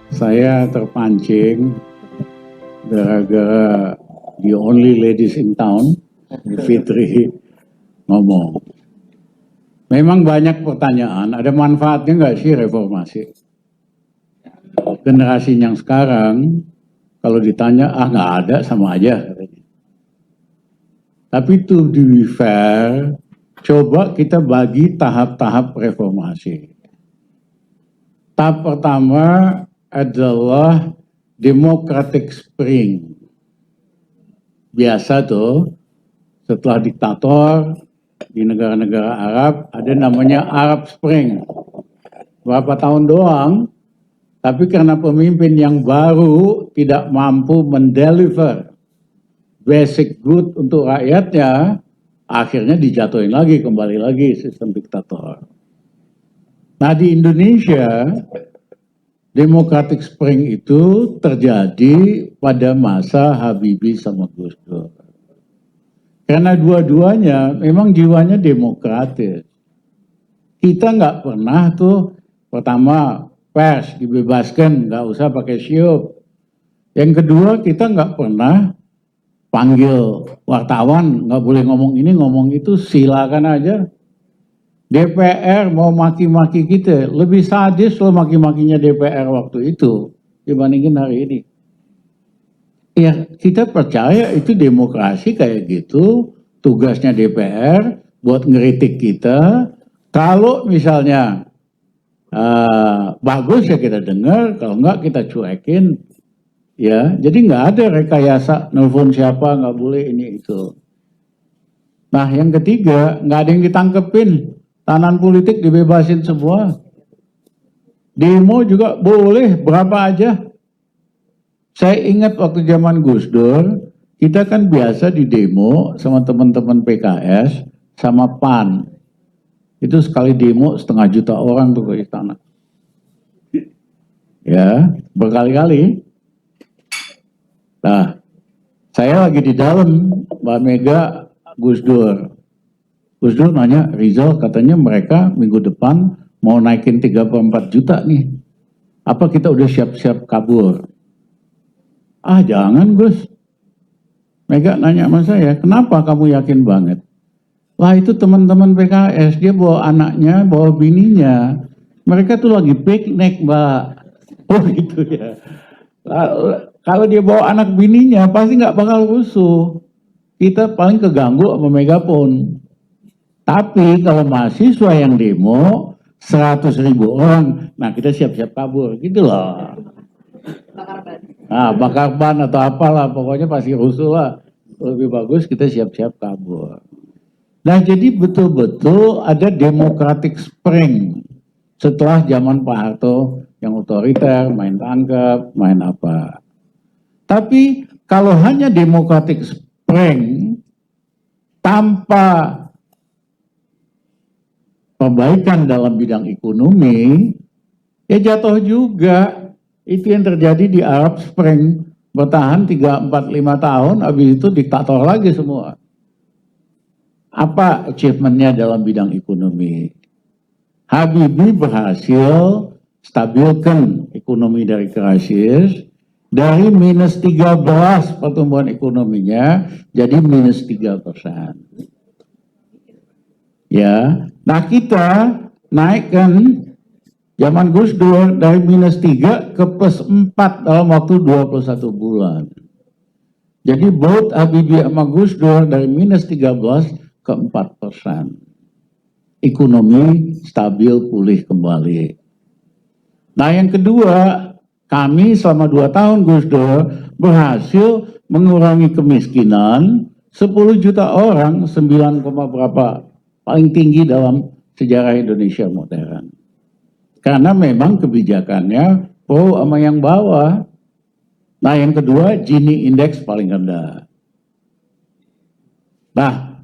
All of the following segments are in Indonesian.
Saya terpancing gara-gara the only ladies in town, Fitri, ngomong. Memang banyak pertanyaan, ada manfaatnya nggak sih reformasi? Generasi yang sekarang, kalau ditanya, nggak ada, sama aja. Tapi to be fair, coba kita bagi tahap-tahap reformasi. Tahap pertama adalah Democratic Spring. Biasa tuh, setelah diktator di negara-negara Arab, ada namanya Arab Spring. Berapa tahun doang, tapi karena pemimpin yang baru tidak mampu mendeliver basic good untuk rakyatnya, akhirnya dijatuhin lagi, kembali lagi sistem diktator. Nah di Indonesia, Democratic Spring itu terjadi pada masa Habibie sama Gus Dur. Karena dua-duanya memang jiwanya demokratis. Kita nggak pernah tuh, pertama pers dibebaskan, nggak usah pakai syup. Yang kedua, kita nggak pernah panggil wartawan, nggak boleh ngomong ini, ngomong itu, silakan aja. DPR mau maki-maki kita, lebih sadis loh maki-makinya DPR waktu itu dibandingin hari ini. Ya kita percaya itu demokrasi kayak gitu, tugasnya DPR buat ngeritik kita. Kalau misalnya bagus ya kita dengar, kalau enggak kita cuekin. Ya, jadi nggak ada rekayasa nelfon siapa, nggak boleh ini itu. Nah yang ketiga, nggak ada yang ditangkepin. Tahanan politik dibebasin semua. Demo juga boleh, berapa aja. Saya ingat waktu zaman Gus Dur, kita kan biasa di demo sama teman-teman PKS, sama PAN. Itu sekali demo 1,5 juta orang tuh ke istana. Ya, berkali-kali. Nah, saya lagi di dalam, Mbak Mega, Gus Dur. Gus Dur nanya, Rizal katanya mereka minggu depan mau naikin 34 juta nih. Apa kita udah siap-siap kabur? Jangan Gus. Mega nanya sama saya, kenapa kamu yakin banget? Wah itu teman-teman PKS, dia bawa anaknya, bawa bininya. Mereka tuh lagi piknik Mbak. Oh gitu ya. Kalau dia bawa anak bininya pasti nggak bakal rusuh. Kita paling keganggu sama megapon. Tapi kalau mahasiswa yang demo 100.000 orang, nah kita siap-siap kabur, gitu loh. Bakar ban atau apalah, pokoknya pasti rusuh lah. Lebih bagus kita siap-siap kabur. Nah jadi betul-betul ada Democratic Spring. Setelah zaman Pak Harto yang otoriter, main tangkap, main apa. Tapi kalau hanya Democratic Spring tanpa perbaikan dalam bidang ekonomi, ya jatuh juga. Itu yang terjadi di Arab Spring, bertahan 3, 4, 5 tahun, habis itu diktator lagi semua. Apa achievementnya dalam bidang ekonomi? Habibie berhasil stabilkan ekonomi dari krisis, dari -13 pertumbuhan ekonominya, jadi -3%. Ya, nah kita naikkan zaman Gus Dur dari -3 ke +4 dalam waktu 21 bulan. Jadi both Habibie sama Gus Dur dari -13 ke 4%. Ekonomi stabil, pulih kembali. Nah yang kedua, kami selama 2 tahun Gus Dur berhasil mengurangi kemiskinan 10 juta orang, 9, berapa paling tinggi dalam sejarah Indonesia modern. Karena memang kebijakannya pro sama yang bawah. Nah yang kedua, Gini Index paling rendah. Nah,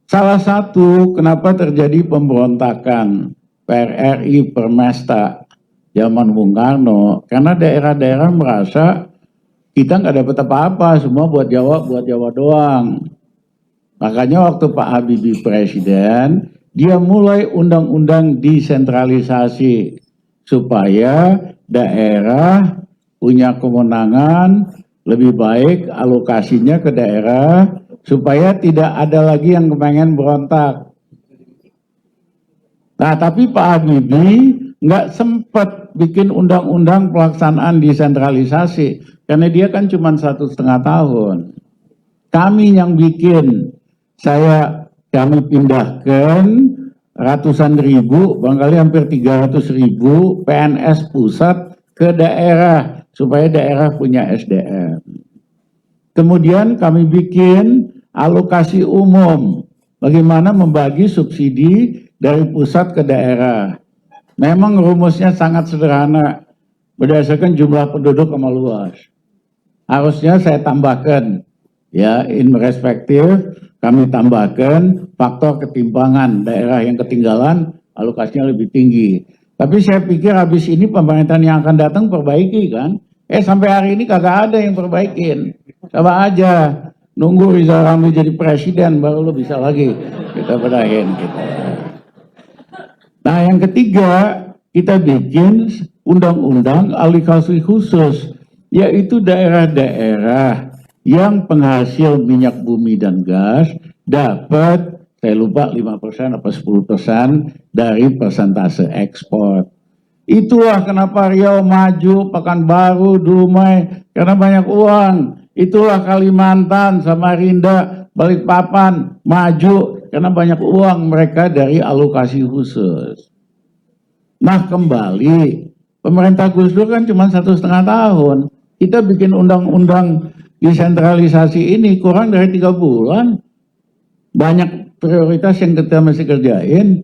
salah satu kenapa terjadi pemberontakan PRRI Permesta zaman Bung Karno, karena daerah-daerah merasa kita nggak dapat apa-apa, semua buat Jawa doang. Makanya waktu Pak Habibie presiden, dia mulai undang-undang desentralisasi supaya daerah punya kewenangan, lebih baik alokasinya ke daerah supaya tidak ada lagi yang kepengen berontak. Nah, tapi Pak Habibie nggak sempat bikin undang-undang pelaksanaan desentralisasi karena dia kan cuma 1,5 tahun. Kami yang bikin, kami pindahkan ratusan ribu, barangkali hampir 300.000 PNS pusat ke daerah supaya daerah punya SDM. Kemudian kami bikin alokasi umum, bagaimana membagi subsidi dari pusat ke daerah. Memang rumusnya sangat sederhana, berdasarkan jumlah penduduk sama luas. Harusnya saya tambahkan, ya, in perspektif, kami tambahkan faktor ketimpangan daerah yang ketinggalan, alokasinya lebih tinggi. Tapi saya pikir habis ini pemerintahan yang akan datang perbaiki kan. Sampai hari ini kagak ada yang perbaikin. Coba aja, nunggu Rizal Ramli jadi presiden, baru lo bisa lagi kita bedain kita. Nah, yang ketiga, kita bikin undang-undang alokasi khusus, yaitu daerah-daerah yang penghasil minyak bumi dan gas dapat, saya lupa 5% atau 10% dari persentase ekspor. Itulah kenapa Riau maju, Pekanbaru, Dumai, karena banyak uang. Itulah Kalimantan, Samarinda, Balikpapan maju karena banyak uang mereka dari alokasi khusus. Nah, kembali, pemerintah Gus Dur kan cuma 1,5 tahun. Kita bikin undang-undang desentralisasi ini kurang dari 3 bulan. Banyak prioritas yang kita mesti kerjain.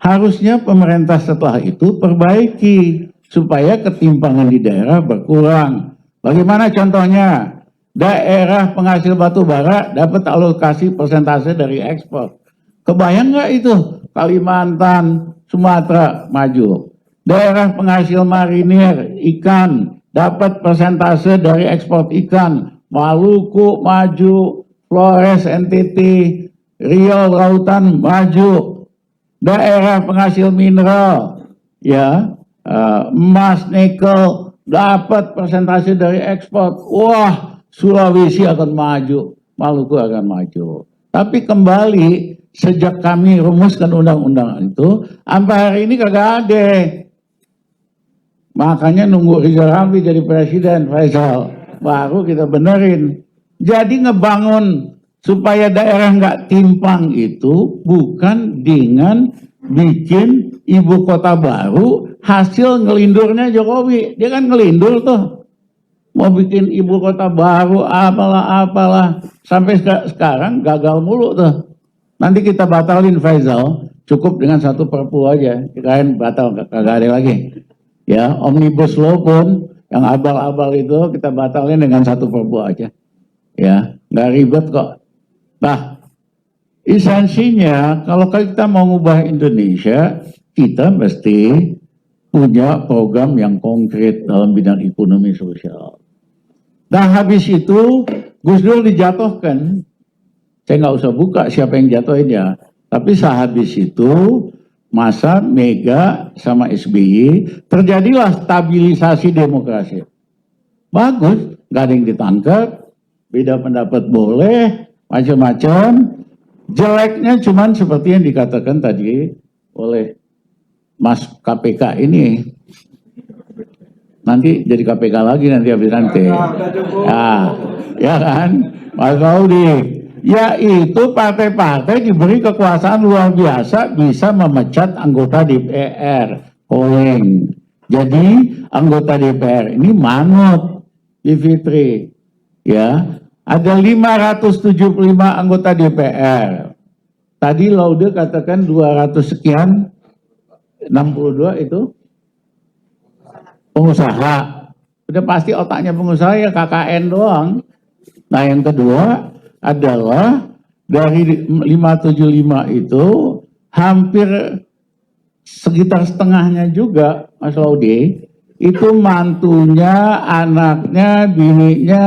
Harusnya pemerintah setelah itu perbaiki supaya ketimpangan di daerah berkurang. Bagaimana contohnya? Daerah penghasil batu bara dapat alokasi persentase dari ekspor. Kebayang nggak itu? Kalimantan, Sumatera maju. Daerah penghasil marinir ikan dapat persentase dari ekspor ikan. Maluku maju, Flores NTT, Riau Lautan maju. Daerah penghasil mineral, ya, emas, nikel dapat persentase dari ekspor. Wah, Sulawesi akan maju, Maluku akan maju. Tapi kembali, sejak kami rumuskan undang-undang itu, sampai hari ini kagak ada. Makanya nunggu Rizal Ramli jadi presiden, Faisal, baru kita benerin. Jadi ngebangun supaya daerah nggak timpang itu bukan dengan bikin ibu kota baru hasil ngelindurnya Jokowi. Dia kan ngelindur tuh. Mau bikin ibu kota baru apalah sampai sekarang gagal mulu tuh. Nanti kita batalin, Faisal, cukup dengan 1 Perpu aja, kirain batal kagak ada lagi. Ya, omnibus law pun yang abal-abal itu kita batalin dengan 1 Perpu aja. Ya, nggak ribet kok. Nah, esensinya kalau kita mau ngubah Indonesia, kita mesti punya program yang konkret dalam bidang ekonomi sosial. Nah, habis itu Gus Dur dijatuhkan. Saya nggak usah buka siapa yang jatuhin ya. Tapi sehabis itu masa Mega sama SBY terjadilah stabilisasi demokrasi. Bagus, nggak ada yang ditangkap, beda pendapat boleh, macam-macam. Jeleknya cuman seperti yang dikatakan tadi oleh Mas KPK ini. Nanti jadi KPK lagi nanti habis nanti. Ya kan, Mas Saudi. Ya itu partai-partai diberi kekuasaan luar biasa bisa memecat anggota DPR. Oleng. Jadi anggota DPR ini manut di Fitri. Ya, ada 575 anggota DPR. Tadi Laude katakan 200 sekian, 62 itu pengusaha. Udah pasti otaknya pengusaha ya KKN doang. Nah, yang kedua adalah dari 575 itu hampir sekitar setengahnya juga, Mas Laude, itu mantunya, anaknya, bininya,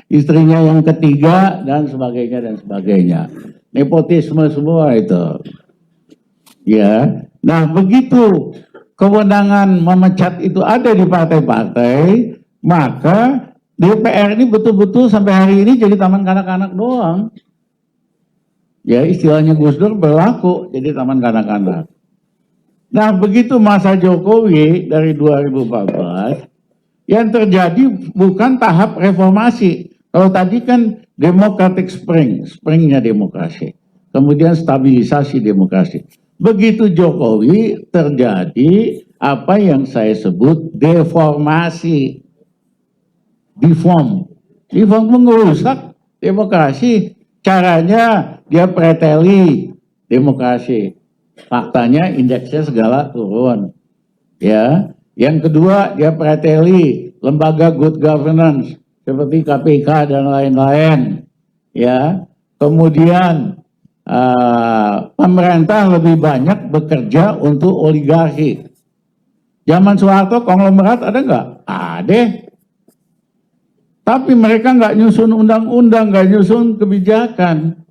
istrinya yang ketiga, dan sebagainya, dan sebagainya. Nepotisme semua itu. Ya, nah begitu kewenangan memecat itu ada di partai-partai, maka DPR ini betul-betul sampai hari ini jadi taman kanak-kanak doang. Ya istilahnya Gus Dur berlaku jadi taman kanak-kanak. Nah begitu masa Jokowi dari 2014, yang terjadi bukan tahap reformasi. Kalau tadi kan democratic springnya demokrasi. Kemudian stabilisasi demokrasi. Begitu Jokowi terjadi apa yang saya sebut deformasi. Deform mengerusak demokrasi. Caranya dia preteli demokrasi. Faktanya indeksnya segala turun. Ya. Yang kedua dia preteli lembaga good governance seperti KPK dan lain-lain. Ya. Kemudian pemerintah lebih banyak bekerja untuk oligarki. Zaman Soeharto konglomerat ada nggak? Ada. Tapi mereka nggak nyusun undang-undang, nggak nyusun kebijakan.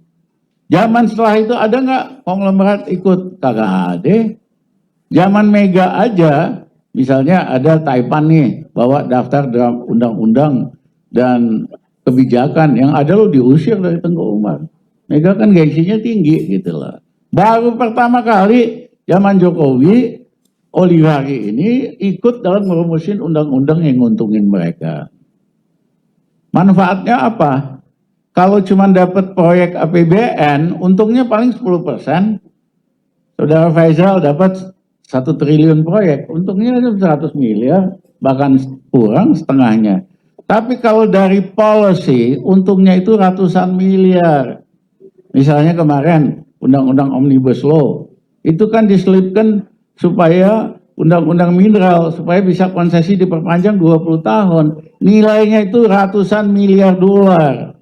Zaman setelah itu ada nggak konglomerat ikut? Kagak ada. Zaman Mega aja, misalnya ada Taipan nih, bawa daftar undang-undang dan kebijakan yang ada lo diusir dari Tengku Umar. Mega kan gengsinya tinggi gitu loh. Baru pertama kali zaman Jokowi, oligarki ini ikut dalam merumusin undang-undang yang nguntungin mereka. Manfaatnya apa? Kalau cuma dapat proyek APBN, untungnya paling 10%. Saudara Faisal dapat 1 triliun proyek, untungnya 100 miliar, bahkan kurang setengahnya. Tapi kalau dari policy, untungnya itu ratusan miliar. Misalnya kemarin, undang-undang Omnibus Law, itu kan diselipkan supaya undang-undang mineral, supaya bisa konsesi diperpanjang 20 tahun. Nilainya itu ratusan miliar dolar.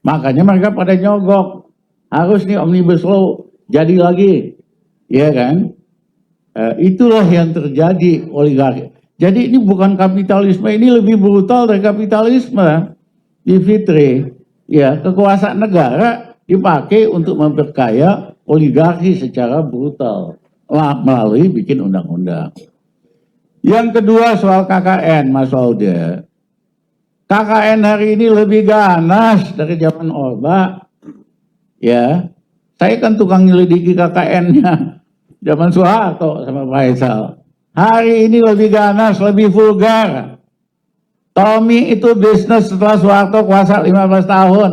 Makanya mereka pada nyogok. Harus nih Omnibus Law jadi lagi. Iya kan? Itulah yang terjadi oligarki. Jadi ini bukan kapitalisme, ini lebih brutal dari kapitalisme. Di Fitri, ya kekuasaan negara dipakai untuk memperkaya oligarki secara brutal melalui bikin undang-undang. Yang kedua soal KKN, Mas Aude. KKN hari ini lebih ganas dari zaman Orba. Ya, saya kan tukang nyelidiki KKN-nya zaman Soeharto sama Faisal. Hari ini lebih ganas, lebih vulgar. Tommy itu bisnis setelah Soeharto kuasa 15 tahun.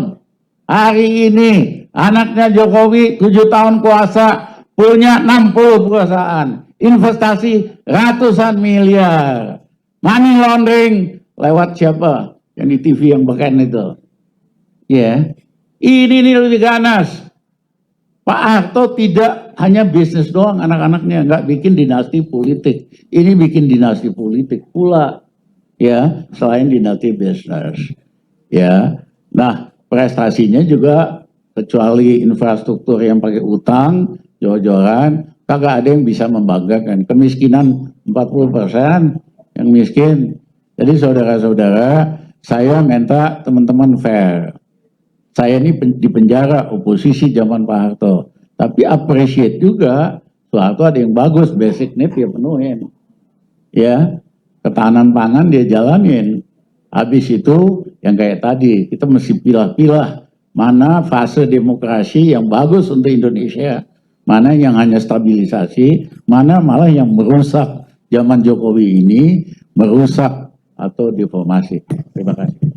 Hari ini anaknya Jokowi 7 tahun kuasa, punya 60 perusahaan, investasi ratusan miliar. Money laundering lewat siapa? Yang di TV yang beken itu. Ya, ini lebih ganas. Pak Harto tidak hanya bisnis doang anak-anaknya, nggak bikin dinasti politik. Ini bikin dinasti politik pula. Ya, selain dinasti bisnis. Ya, nah prestasinya juga kecuali infrastruktur yang pakai utang, jor-joran, kagak ada yang bisa membanggakan. Kemiskinan 40% yang miskin. Jadi saudara-saudara, saya minta teman-teman fair. Saya ini di penjara oposisi zaman Pak Harto. Tapi appreciate juga, Soeharto ada yang bagus, basic need dia penuhin. Ya, ketahanan pangan dia jalanin. Habis itu yang kayak tadi, kita mesti pilah-pilah mana fase demokrasi yang bagus untuk Indonesia, mana yang hanya stabilisasi, mana malah yang merusak zaman Jokowi ini, merusak atau deformasi. Terima kasih.